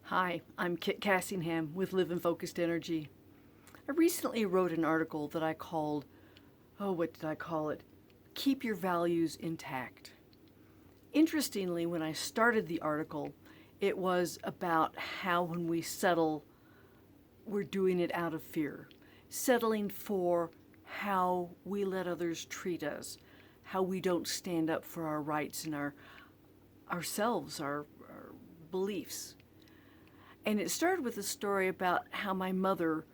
Hi, I'm Kit Cassingham with Live in Focused Energy. I recently wrote an article that I called, what did I call it? Keep Your Values Intact. Interestingly, when I started the article, it was about how when we settle, we're doing it out of fear. Settling for how we let others treat us, how we don't stand up for our rights and ourselves, our beliefs. And it started with a story about how my mother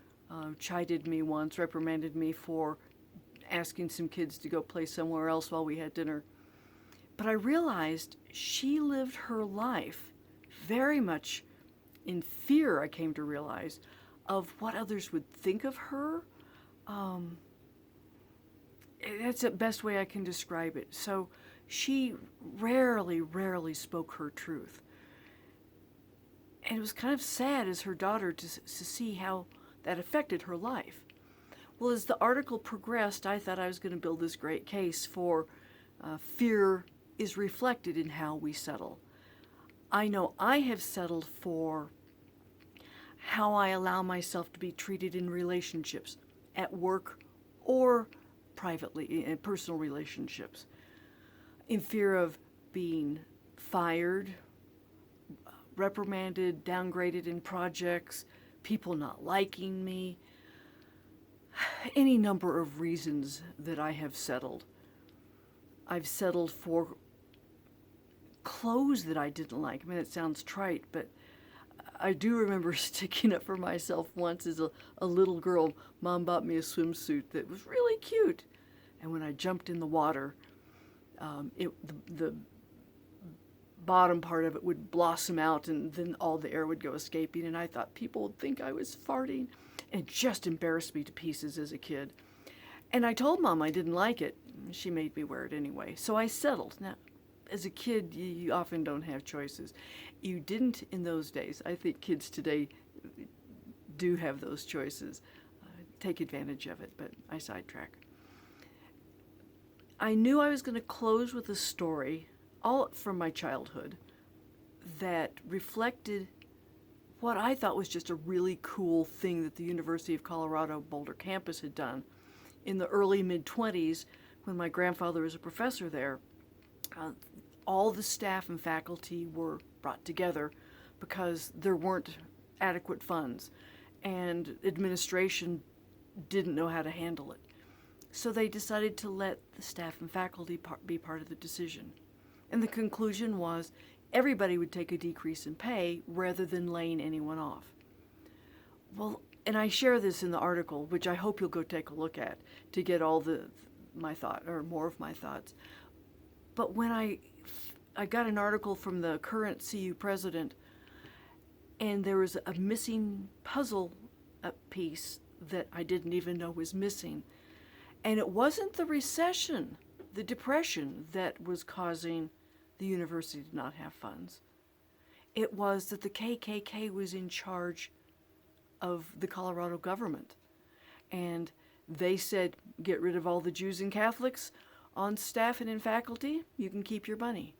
chided me once, reprimanded me for asking some kids to go play somewhere else while we had dinner. But I realized she lived her life very much in fear, I came to realize, of what others would think of her. Um, that's the best way I can describe it. So she rarely spoke her truth. And it was kind of sad as her daughter to see how that affected her life. Well, as the article progressed, I thought I was going to build this great case for fear is reflected in how we settle. I know I have settled for how I allow myself to be treated in relationships, at work or privately, in personal relationships, in fear of being fired, reprimanded, downgraded in projects, people not liking me, any number of reasons that I have settled. I've settled for clothes that I didn't like. I mean, it sounds trite, but I do remember sticking up for myself once as a little girl. Mom bought me a swimsuit that was really cute. And when I jumped in the water, the bottom part of it would blossom out and then all the air would go escaping, and I thought people would think I was farting, and it just embarrassed me to pieces as a kid. And I told Mom I didn't like it. She made me wear it anyway, so I settled. Now, as a kid, you often don't have choices. You didn't in those days. I think kids today do have those choices. Take advantage of it, but I sidetrack. I knew I was going to close with a story all from my childhood that reflected what I thought was just a really cool thing that the University of Colorado Boulder campus had done in the early mid-20s when my grandfather was a professor there. All the staff and faculty were brought together because there weren't adequate funds and administration didn't know how to handle it. So they decided to let the staff and faculty be part of the decision. And the conclusion was everybody would take a decrease in pay rather than laying anyone off. Well, and I share this in the article, which I hope you'll go take a look at to get all my thought or more of my thoughts. But when I got an article from the current CU president, and there was a missing puzzle piece that I didn't even know was missing. And it wasn't the recession, the depression that was causing the university to not have funds. It was that the KKK was in charge of the Colorado government. And they said, get rid of all the Jews and Catholics on staff and in faculty, you can keep your money.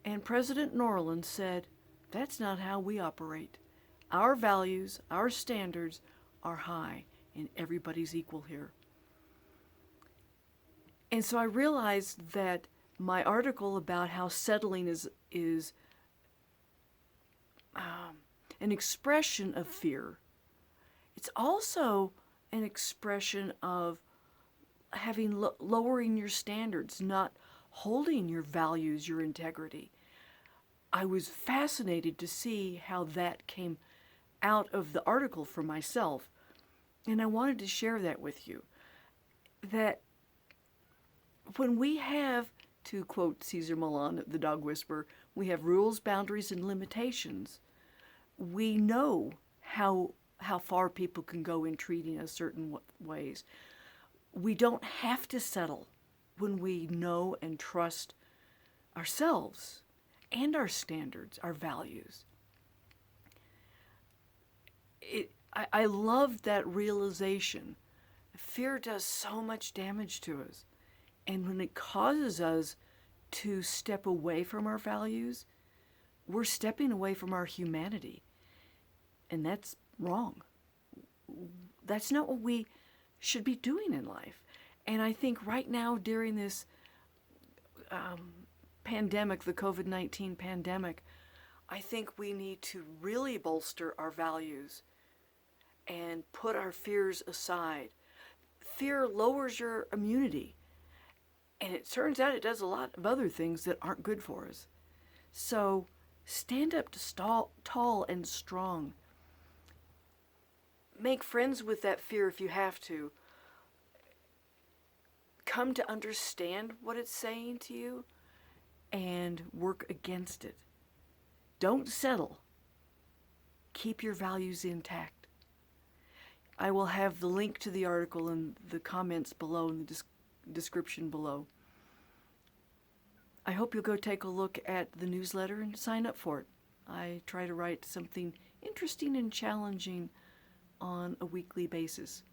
And President Norland said, that's not how we operate. Our values, our standards are high, and everybody's equal here. And so I realized that my article about how settling is an expression of fear. It's also an expression of lowering your standards, not holding your values, your integrity. I was fascinated to see how that came out of the article for myself, and I wanted to share that with you. That when we have, to quote Cesar Millan, the dog whisperer, we have rules, boundaries, and limitations. We know how far people can go in treating us certain ways. We don't have to settle when we know and trust ourselves and our standards, our values. I loved that realization. Fear does so much damage to us. And when it causes us to step away from our values, we're stepping away from our humanity. And that's wrong. That's not what we should be doing in life. And I think right now during this pandemic, the COVID-19 pandemic, I think we need to really bolster our values and put our fears aside. Fear lowers your immunity, and it turns out it does a lot of other things that aren't good for us. So stand up to tall and strong. Make friends with that fear if you have to. Come to understand what it's saying to you and work against it. Don't settle. Keep your values intact. I will have the link to the article in the comments below, in the description below. I hope you'll go take a look at the newsletter and sign up for it. I try to write something interesting and challenging on a weekly basis.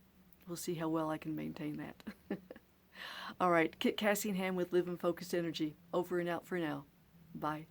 We'll see how well I can maintain that. All right, Kit Cassingham with Live in Focused Energy. Over and out for now. Bye.